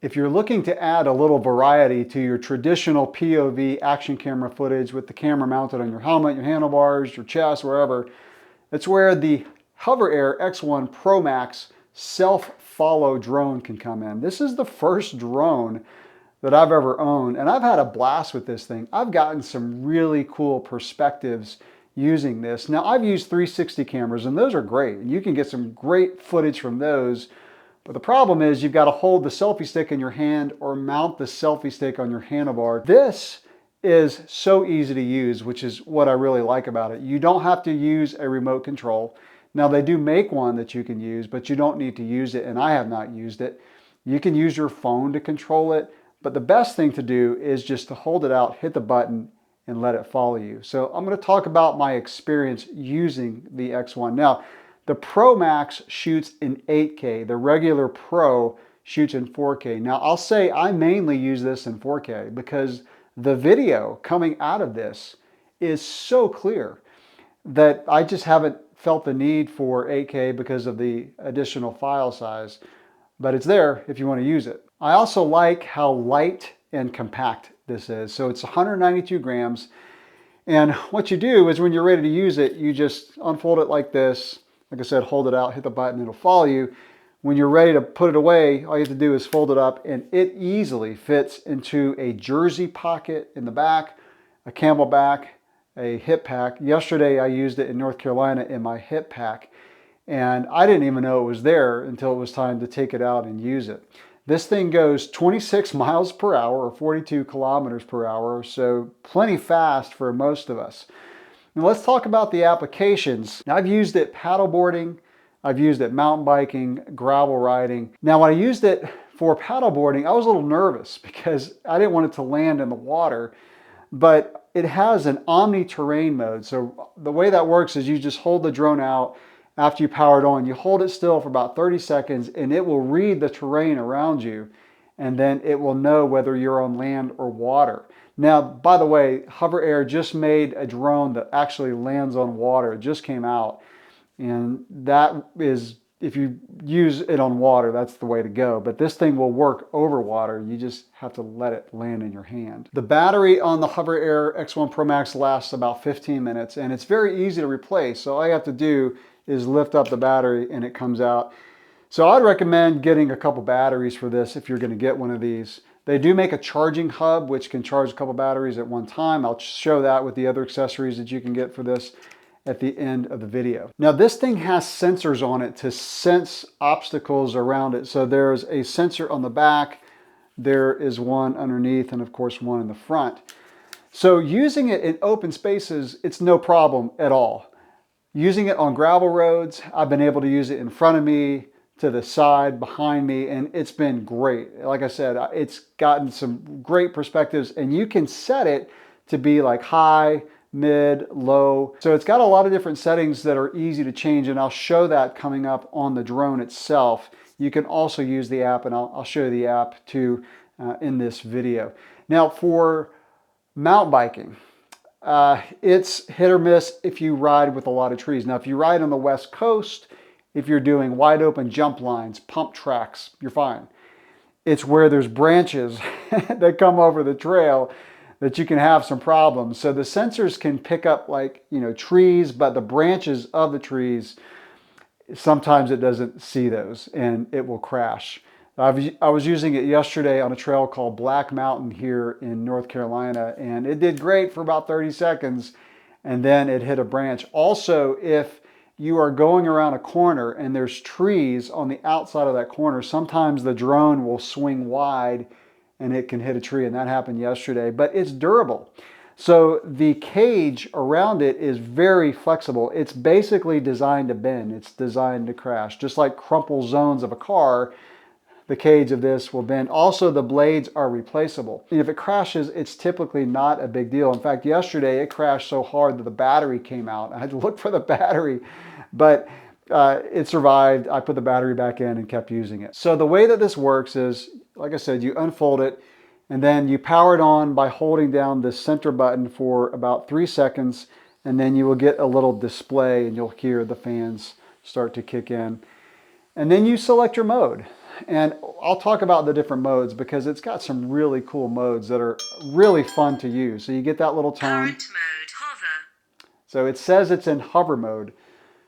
If you're looking to add a little variety to your traditional POV action camera footage with the camera mounted on your helmet, your handlebars, your chest, wherever, it's where the Hoverair X1 Pro Max self-follow drone can come in. This is the first drone that I've ever owned, and I've had a blast with this thing. I've gotten some really cool perspectives using this. Now, I've used 360 cameras, and those are great. You can get some great footage from those, but the problem is you've got to hold the selfie stick in your hand or mount the selfie stick on your handlebar. This is so easy to use, which is what I really like about it. You don't have to use a remote control. Now, they do make one that you can use, but you don't need to use it, and I have not used it. You can use your phone to control it, but the best thing to do is just to hold it out, hit the button, and let it follow you. So I'm going to talk about my experience using the X1. Now, the Pro Max shoots in 8K. The regular Pro shoots in 4K. Now, I'll say I mainly use this in 4K because the video coming out of this is so clear that I just haven't felt the need for 8K because of the additional file size. But it's there if you want to use it. I also like how light and compact this is. So it's 192 grams. And what you do is when you're ready to use it, you just unfold it like this. Like I said, hold it out, hit the button, it'll follow you. When you're ready to put it away, all you have to do is fold it up, and it easily fits into a jersey pocket in the back, a camelback, a hip pack. Yesterday I used it in North Carolina in my hip pack, and I didn't even know it was there until it was time to take it out and use it. This thing goes 26 miles per hour or 42 kilometers per hour, so plenty fast for most of us. Now let's talk about the applications. Now, I've used it paddleboarding, I've used it mountain biking, gravel riding. Now when I used it for paddleboarding, I was a little nervous because I didn't want it to land in the water, but it has an omni-terrain mode. So the way that works is you just hold the drone out. After you power it on, you hold it still for about 30 seconds and it will read the terrain around you, and then it will know whether you're on land or water. Now, by the way, Hoverair just made a drone that actually lands on water. It just came out, and that is, if you use it on water, that's the way to go. But this thing will work over water. You just have to let it land in your hand. The battery on the Hoverair X1 Pro Max lasts about 15 minutes, and it's very easy to replace. So all you have to do is lift up the battery and it comes out. So I'd recommend getting a couple batteries for this if you're going to get one of these. They do make a charging hub which can charge a couple batteries at one time. I'll show that with the other accessories that you can get for this at the end of the video. Now this thing has sensors on it to sense obstacles around it. So there's a sensor on the back, there is one underneath, and of course one in the front. So using it in open spaces, it's no problem at all. Using it on gravel roads, I've been able to use it in front of me, to the side, behind me, and it's been great. Like I said, it's gotten some great perspectives, and you can set it to be like high, mid, low. So it's got a lot of different settings that are easy to change, and I'll show that coming up on the drone itself. You can also use the app, and I'll show you the app too in this video. Now for mountain biking, it's hit or miss if you ride with a lot of trees. Now, if you ride on the West Coast, if you're doing wide open jump lines, pump tracks, you're fine. It's where there's branches that come over the trail that you can have some problems. So the sensors can pick up trees, but the branches of the trees, sometimes it doesn't see those and it will crash. I was using it yesterday on a trail called Black Mountain here in North Carolina, and it did great for about 30 seconds, and then it hit a branch. Also, if you are going around a corner and there's trees on the outside of that corner, sometimes the drone will swing wide and it can hit a tree, and that happened yesterday, but it's durable. So the cage around it is very flexible. It's basically designed to bend. It's designed to crash. Just like crumple zones of a car, the cage of this will bend. Also, the blades are replaceable. If it crashes, it's typically not a big deal. In fact, yesterday it crashed so hard that the battery came out. I had to look for the battery, but it survived. I put the battery back in and kept using it. So the way that this works is, like I said, you unfold it and then you power it on by holding down the center button for about 3 seconds, and then you will get a little display and you'll hear the fans start to kick in. And then you select your mode. and I'll talk about the different modes because it's got some really cool modes that are really fun to use. So you get that little tone. Current mode, hover. So it says it's in hover mode.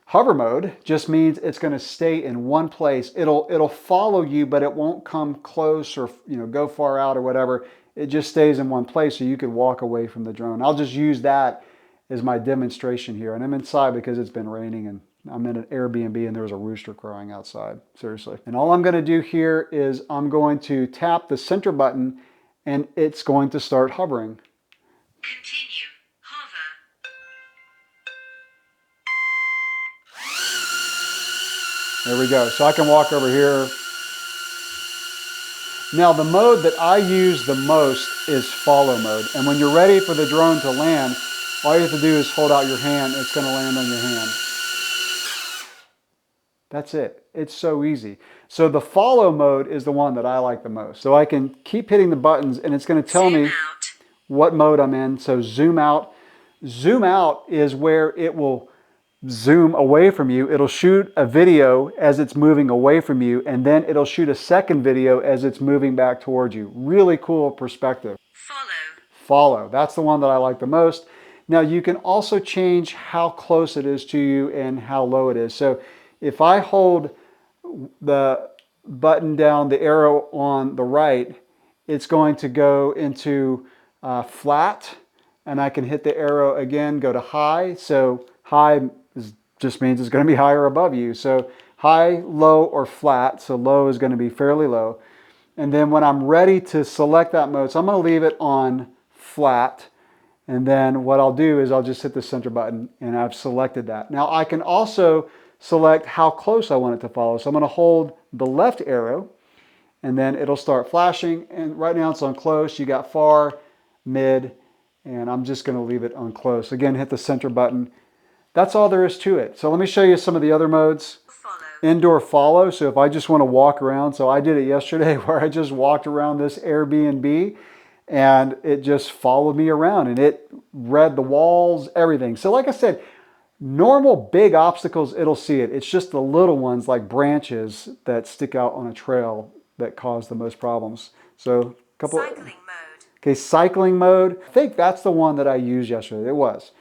Hover mode just means it's going to stay in one place. It'll follow you, but it won't come close or go far out or whatever. It just stays in one place so you could walk away from the drone. I'll just use that as my demonstration here. And I'm inside because it's been raining and I'm in an Airbnb and there was a rooster crowing outside. Seriously. And all I'm going to do here is I'm going to tap the center button and it's going to start hovering. Continue. Hover. There we go. So I can walk over here. Now the mode that I use the most is follow mode. And when you're ready for the drone to land, all you have to do is hold out your hand. It's going to land on your hand. That's it. It's so easy. So the follow mode is the one that I like the most. So I can keep hitting the buttons and it's going to tell me what mode I'm in. So zoom out. Zoom out is where it will zoom away from you. It'll shoot a video as it's moving away from you, and then it'll shoot a second video as it's moving back towards you. Really cool perspective. Follow. That's the one that I like the most. Now you can also change how close it is to you and how low it is. So if I hold the button down, the arrow on the right, it's going to go into flat, and I can hit the arrow again, go to high. So high just means it's going to be higher above you. So high, low, or flat. So low is going to be fairly low. And then when I'm ready to select that mode, so I'm going to leave it on flat. And then what I'll do is I'll just hit the center button and I've selected that. Now I can also select how close I want it to follow. So I'm going to hold the left arrow and then it'll start flashing. And right now it's on close. You got far, mid, and I'm just going to leave it on close. Again, hit the center button. That's all there is to it. So let me show you some of the other modes. Indoor follow. So if I just want to walk around, so I did it yesterday where I just walked around this Airbnb and it just followed me around and it read the walls, everything. So like I said, normal big obstacles, it'll see it. It's just the little ones like branches that stick out on a trail that cause the most problems. So a couple. Cycling mode. Okay, cycling mode. I think that's the one that I used yesterday. It was.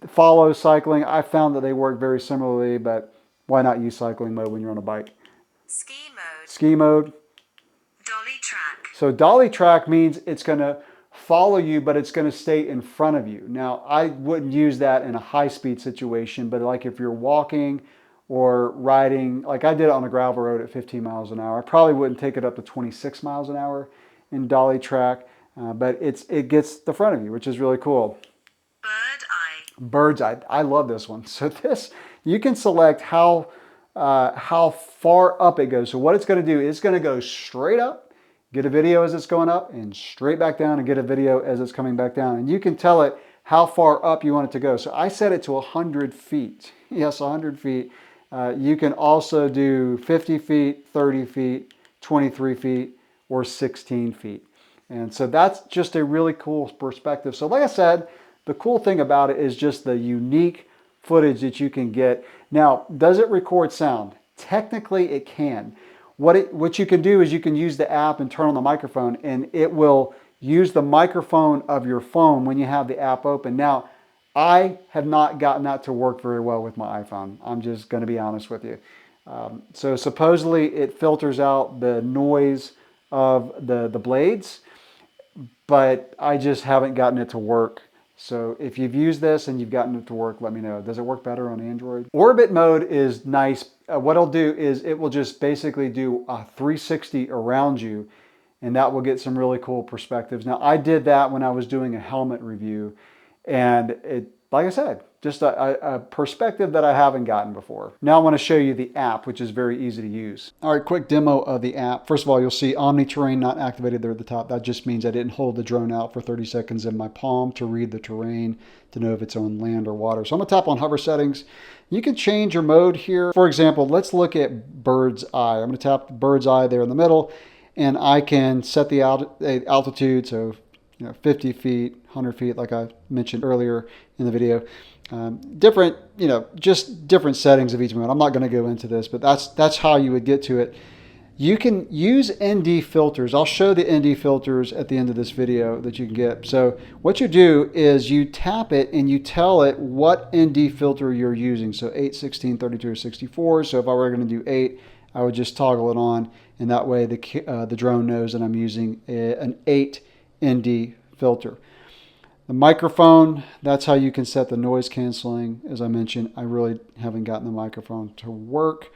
Follow cycling. I found that they work very similarly, but why not use cycling mode when you're on a bike? Ski mode. Ski mode. Dolly track. So dolly track means it's going to follow you, but it's going to stay in front of you. Now, I wouldn't use that in a high-speed situation, but like if you're walking or riding, like I did it on a gravel road at 15 miles an hour, I probably wouldn't take it up to 26 miles an hour in dolly track, but it gets the front of you, which is really cool. Bird's eye. I love this one. So this, you can select how far up it goes. So what it's going to do, it's going to go straight up, get a video as it's going up, and straight back down and get a video as it's coming back down. And you can tell it how far up you want it to go. So I set it to 100 feet. Yes, 100 feet. You can also do 50 feet, 30 feet, 23 feet, or 16 feet. And so that's just a really cool perspective. So like I said, the cool thing about it is just the unique footage that you can get. Now, does it record sound? Technically, it can. What you can do is you can use the app and turn on the microphone, and it will use the microphone of your phone when you have the app open. Now, I have not gotten that to work very well with my iPhone. I'm just going to be honest with you. So supposedly it filters out the noise of the blades, but I just haven't gotten it to work. So if you've used this and you've gotten it to work, let me know. Does it work better on Android? Orbit mode is nice. What it'll do is it will just basically do a 360 around you, and that will get some really cool perspectives. Now, I did that when I was doing a helmet review, and it, like I said, just a perspective that I haven't gotten before. Now I want to show you the app, which is very easy to use. All right, quick demo of the app. First of all, you'll see Omni Terrain not activated there at the top. That just means I didn't hold the drone out for 30 seconds in my palm to read the terrain to know if it's on land or water. So I'm gonna tap on hover settings. You can change your mode here. For example, let's look at bird's eye. I'm gonna tap bird's eye there in the middle, and I can set the altitude, so 50 feet, 100 feet, like I mentioned earlier in the video. Different, just different settings of each mode. I'm not going to go into this, but that's how you would get to it. You can use ND filters. I'll show the ND filters at the end of this video that you can get. So what you do is you tap it and you tell it what ND filter you're using. So 8, 16, 32, or 64. So if I were going to do 8, I would just toggle it on, and that way the drone knows that I'm using an 8 ND filter. The microphone, that's how you can set the noise canceling. As I mentioned, I really haven't gotten the microphone to work.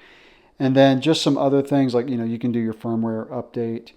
And then just some other things like, you can do your firmware update,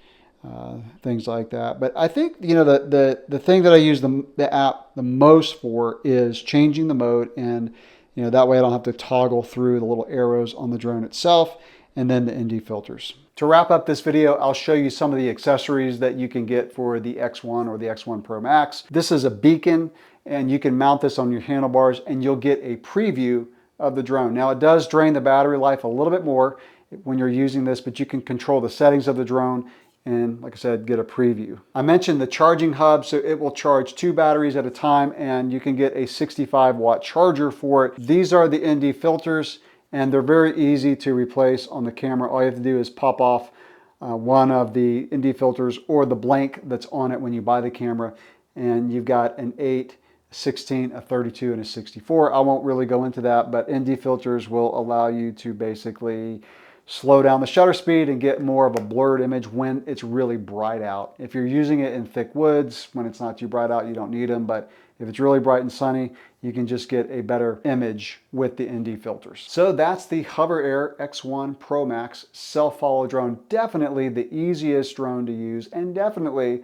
things like that. But I think, the thing that I use the app the most for is changing the mode. And, that way I don't have to toggle through the little arrows on the drone itself, and then the ND filters. To wrap up this video, I'll show you some of the accessories that you can get for the X1 or the X1 Pro Max. This is a beacon, and you can mount this on your handlebars, and you'll get a preview of the drone. Now, it does drain the battery life a little bit more when you're using this, but you can control the settings of the drone and, like I said, get a preview. I mentioned the charging hub, so it will charge 2 batteries at a time, and you can get a 65-watt charger for it. These are the ND filters, and they're very easy to replace on the camera. All you have to do is pop off one of the ND filters or the blank that's on it when you buy the camera, and you've got an 8, 16, a 32, and a 64. I won't really go into that, but ND filters will allow you to basically slow down the shutter speed and get more of a blurred image when it's really bright out. If you're using it in thick woods, when it's not too bright out, you don't need them, but if it's really bright and sunny, you can just get a better image with the ND filters. So that's the Hoverair X1 Pro Max self-follow drone. Definitely the easiest drone to use, and definitely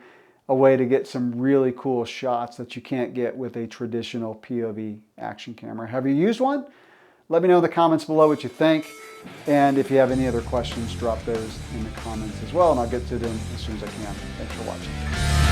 a way to get some really cool shots that you can't get with a traditional POV action camera. Have you used one? Let me know in the comments below what you think. And if you have any other questions, drop those in the comments as well, and I'll get to them as soon as I can. Thanks for watching.